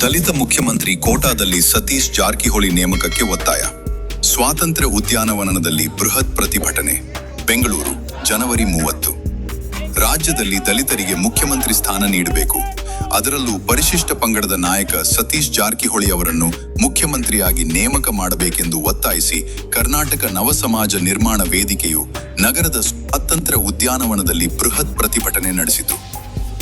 ದಲಿತ ಮುಖ್ಯಮಂತ್ರಿ ಕೋಟಾದಲ್ಲಿ ಸತೀಶ್ ಜಾರಕಿಹೊಳಿ ನೇಮಕಕ್ಕೆ ಒತ್ತಾಯ. ಸ್ವಾತಂತ್ರ್ಯ ಉದ್ಯಾನವನದಲ್ಲಿ ಬೃಹತ್ ಪ್ರತಿಭಟನೆ. ಬೆಂಗಳೂರು, ಜನವರಿ 30. ರಾಜ್ಯದಲ್ಲಿ ದಲಿತರಿಗೆ ಮುಖ್ಯಮಂತ್ರಿ ಸ್ಥಾನ ನೀಡಬೇಕು. ಅದರಲ್ಲೂ ಪರಿಶಿಷ್ಟ ಪಂಗಡದ ನಾಯಕ ಸತೀಶ್ ಜಾರಕಿಹೊಳಿ ಅವರನ್ನು ಮುಖ್ಯಮಂತ್ರಿಯಾಗಿ ನೇಮಕ ಮಾಡಬೇಕೆಂದು ಒತ್ತಾಯಿಸಿ ಕರ್ನಾಟಕ ನವ ಸಮಾಜ ನಿರ್ಮಾಣ ವೇದಿಕೆಯು ನಗರದ ಸ್ವಾತಂತ್ರ್ಯ ಉದ್ಯಾನವನದಲ್ಲಿ ಬೃಹತ್ ಪ್ರತಿಭಟನೆ ನಡೆಸಿತು.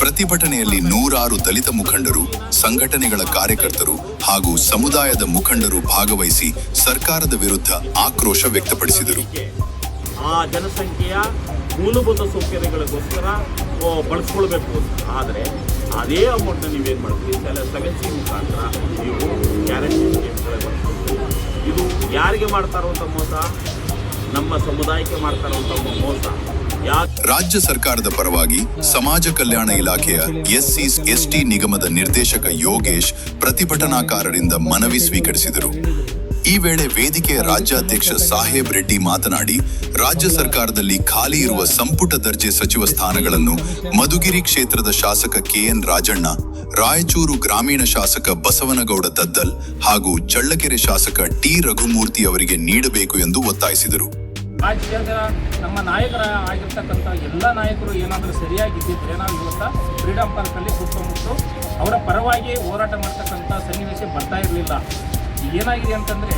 ಪ್ರತಿಭಟನೆಯಲ್ಲಿ ನೂರಾರು ದಲಿತ ಮುಖಂಡರು, ಸಂಘಟನೆಗಳ ಕಾರ್ಯಕರ್ತರು ಹಾಗೂ ಸಮುದಾಯದ ಮುಖಂಡರು ಭಾಗವಹಿಸಿ ಸರ್ಕಾರದ ವಿರುದ್ಧ ಆಕ್ರೋಶ ವ್ಯಕ್ತಪಡಿಸಿದರು. ಆ ಜನಸಂಖ್ಯೆಯ ಮೂಲಭೂತ ಸೌಕರ್ಯಗಳಿಗೋಸ್ಕರ ಬಳಸ್ಕೊಳ್ಬೇಕು. ಆದರೆ ಅದೇ ಅಮೌಂಟ್ನ ನೀವೇನು ಮಾಡ್ತೀವಿ, 7C ಮುಖಾಂತರ ನೀವು ಗ್ಯಾರಂಟಿ ಇದು ಯಾರಿಗೆ ಮಾಡ್ತಾ ಇರುವಂಥ ಮೋಸ? ನಮ್ಮ ಸಮುದಾಯಕ್ಕೆ ಮಾಡ್ತಾ ಇರುವಂಥ ಮೋಸ. ರಾಜ್ಯ ಸರ್ಕಾರದ ಪರವಾಗಿ ಸಮಾಜ ಕಲ್ಯಾಣ ಇಲಾಖೆಯ SC/ST ನಿಗಮದ ನಿರ್ದೇಶಕ ಯೋಗೇಶ್ ಪ್ರತಿಭಟನಾಕಾರರಿಂದ ಮನವಿ ಸ್ವೀಕರಿಸಿದರು. ಈ ವೇಳೆ ವೇದಿಕೆಯ ರಾಜ್ಯಾಧ್ಯಕ್ಷ ಸಾಹೇಬ್ ರೆಡ್ಡಿ ಮಾತನಾಡಿ, ರಾಜ್ಯ ಸರ್ಕಾರದಲ್ಲಿ ಖಾಲಿ ಇರುವ ಸಂಪುಟ ದರ್ಜೆ ಸಚಿವ ಸ್ಥಾನಗಳನ್ನು ಮಧುಗಿರಿ ಕ್ಷೇತ್ರದ ಶಾಸಕ KN ರಾಜಣ್ಣ, ರಾಯಚೂರು ಗ್ರಾಮೀಣ ಶಾಸಕ ಬಸವನಗೌಡ ದದ್ದಲ್ ಹಾಗೂ ಚಳ್ಳಕೆರೆ ಶಾಸಕ T ರಘುಮೂರ್ತಿ ಅವರಿಗೆ ನೀಡಬೇಕು ಎಂದು ಒತ್ತಾಯಿಸಿದರು. ರಾಜ್ಯದ ನಮ್ಮ ನಾಯಕರ ಆಗಿರ್ತಕ್ಕಂಥ ಎಲ್ಲ ನಾಯಕರು ಏನಾದರೂ ಸರಿಯಾಗಿದ್ದಿದ್ರೆ ನಾವು ಇವತ್ತು ಫ್ರೀಡಂ ಪಾರ್ಕಲ್ಲಿ ಕೂತ್ಕೊಂಡ್ಬಿಟ್ಟು ಅವರ ಪರವಾಗಿ ಹೋರಾಟ ಮಾಡ್ತಕ್ಕಂಥ ಸನ್ನಿವೇಶ ಬರ್ತಾ ಇರಲಿಲ್ಲ. ಏನಾಗಿದೆ ಅಂತಂದರೆ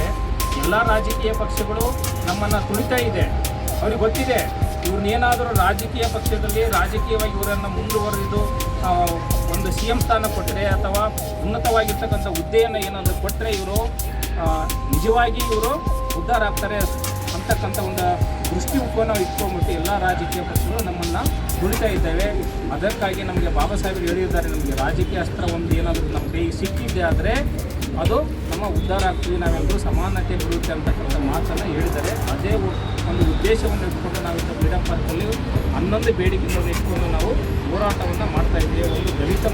ಎಲ್ಲ ರಾಜಕೀಯ ಪಕ್ಷಗಳು ನಮ್ಮನ್ನು ತುಳಿತಾ ಇದೆ. ಅವ್ರಿಗೆ ಗೊತ್ತಿದೆ ಇವ್ರನ್ನೇನಾದರೂ ರಾಜಕೀಯ ಪಕ್ಷದಲ್ಲಿ ರಾಜಕೀಯವಾಗಿ ಇವರನ್ನು ಮುಂದುವರೆದು ಒಂದು CM ಸ್ಥಾನ ಕೊಟ್ಟರೆ ಅಥವಾ ಉನ್ನತವಾಗಿರ್ತಕ್ಕಂಥ ಹುದ್ದೆಯನ್ನು ಏನಾದರೂ ಕೊಟ್ಟರೆ ಇವರು ನಿಜವಾಗಿ ಇವರು ಉದ್ಧಾರ ಆಗ್ತಾರೆ ಅಂತಕ್ಕಂಥ ಒಂದು ದೃಷ್ಟಿಕೋನ ಇಟ್ಕೊಂಡ್ಬಿಟ್ಟು ಎಲ್ಲ ರಾಜಕೀಯ ಪಕ್ಷಗಳು ನಮ್ಮನ್ನು ತುಳಿತಾ ಇದ್ದಾವೆ. ಅದಕ್ಕಾಗಿ ನಮಗೆ ಬಾಬಾ ಸಾಹೇಬರು ಹೇಳಿದ್ದಾರೆ, ನಮಗೆ ರಾಜಕೀಯ ಅಸ್ತ್ರ ಒಂದು ಏನಾದರೂ ನಮ್ಮ ಕೈ ಸಿಕ್ಕಿದೆ ಆದರೆ ಅದು ನಮ್ಮ ಉದ್ಧಾರ ಆಗ್ತೀವಿ, ನಾವೆಲ್ಲರೂ ಸಮಾನತೆ ಬರುತ್ತೆ ಅಂತಕ್ಕಂಥ ಮಾತನ್ನು ಹೇಳಿದ್ದಾರೆ. ಅದೇ ಒಂದು ಉದ್ದೇಶವನ್ನು ಇಟ್ಕೊಂಡು ನಾವಿಂದ ಫ್ರೀಡಂ ಪಾರ್ಕಲ್ಲಿ 11 ಬೇಡಿಕೆಗಳನ್ನು ಇಟ್ಕೊಂಡು ನಾವು ಹೋರಾಟವನ್ನು ಮಾಡ್ತಾ ಇದ್ದೇವೆ. ಒಂದು ದಲಿತ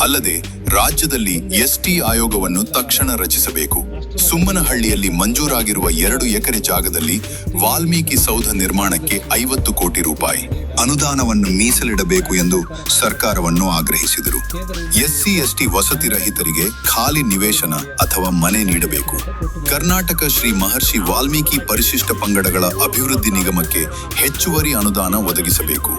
ಅಲ್ಲದೆ ರಾಜ್ಯದಲ್ಲಿ ST ಆಯೋಗವನ್ನು ತಕ್ಷಣ ರಚಿಸಬೇಕು. ಸುಮ್ಮನಹಳ್ಳಿಯಲ್ಲಿ ಮಂಜೂರಾಗಿರುವ 2 ಎಕರೆ ಜಾಗದಲ್ಲಿ ವಾಲ್ಮೀಕಿ ಸೌಧ ನಿರ್ಮಾಣಕ್ಕೆ 50 ಕೋಟಿ ರೂಪಾಯಿ ಅನುದಾನವನ್ನು ಮೀಸಲಿಡಬೇಕು ಎಂದು ಸರ್ಕಾರವನ್ನು ಆಗ್ರಹಿಸಿದರು. SC/ST ವಸತಿ ರಹಿತರಿಗೆ ಖಾಲಿ ನಿವೇಶನ ಅಥವಾ ಮನೆ ನೀಡಬೇಕು. ಕರ್ನಾಟಕ ಶ್ರೀ ಮಹರ್ಷಿ ವಾಲ್ಮೀಕಿ ಪರಿಶಿಷ್ಟ ಪಂಗಡಗಳ ಅಭಿವೃದ್ಧಿ ನಿಗಮಕ್ಕೆ ಹೆಚ್ಚುವರಿ ಅನುದಾನ ಒದಗಿಸಬೇಕು.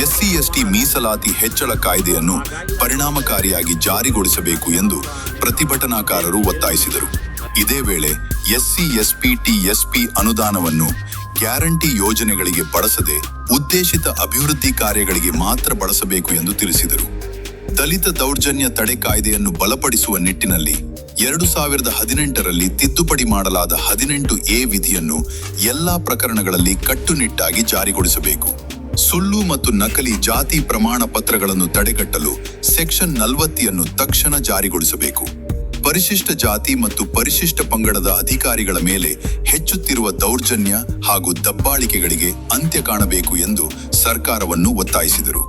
SC/ST ಮೀಸಲಾತಿ ಹೆಚ್ಚಳ ಕಾಯ್ದೆಯನ್ನು ಪರಿಣಾಮಕಾರಿಯಾಗಿ ಜಾರಿಗೊಳಿಸಬೇಕು ಎಂದು ಪ್ರತಿಭಟನಾಕಾರರು ಒತ್ತಾಯಿಸಿದರು. ಇದೇ ವೇಳೆ SC/SPT/SP ಅನುದಾನವನ್ನು ಗ್ಯಾರಂಟಿ ಯೋಜನೆಗಳಿಗೆ ಬಳಸದೆ ಉದ್ದೇಶಿತ ಅಭಿವೃದ್ಧಿ ಕಾರ್ಯಗಳಿಗೆ ಮಾತ್ರ ಬಳಸಬೇಕು ಎಂದು ತಿಳಿಸಿದರು. ದಲಿತ ದೌರ್ಜನ್ಯ ತಡೆ ಕಾಯ್ದೆಯನ್ನು ಬಲಪಡಿಸುವ ನಿಟ್ಟಿನಲ್ಲಿ 2018ರಲ್ಲಿ ತಿದ್ದುಪಡಿ ಮಾಡಲಾದ 18A ವಿಧಿಯನ್ನು ಎಲ್ಲಾ ಪ್ರಕರಣಗಳಲ್ಲಿ ಕಟ್ಟುನಿಟ್ಟಾಗಿ ಜಾರಿಗೊಳಿಸಬೇಕು. ಸುಳ್ಳು ಮತ್ತು ನಕಲಿ ಜಾತಿ ಪ್ರಮಾಣ ಪತ್ರಗಳನ್ನು ತಡೆಗಟ್ಟಲು ಸೆಕ್ಷನ್ 40ಯನ್ನು ತಕ್ಷಣ ಜಾರಿಗೊಳಿಸಬೇಕು. ಪರಿಶಿಷ್ಟ ಜಾತಿ ಮತ್ತು ಪರಿಶಿಷ್ಟ ಪಂಗಡದ ಅಧಿಕಾರಿಗಳ ಮೇಲೆ ಹೆಚ್ಚುತ್ತಿರುವ ದೌರ್ಜನ್ಯ ಹಾಗೂ ದಬ್ಬಾಳಿಕೆಗಳಿಗೆ ಅಂತ್ಯ ಕಾಣಬೇಕು ಎಂದು ಸರ್ಕಾರವನ್ನು ಒತ್ತಾಯಿಸಿದರು.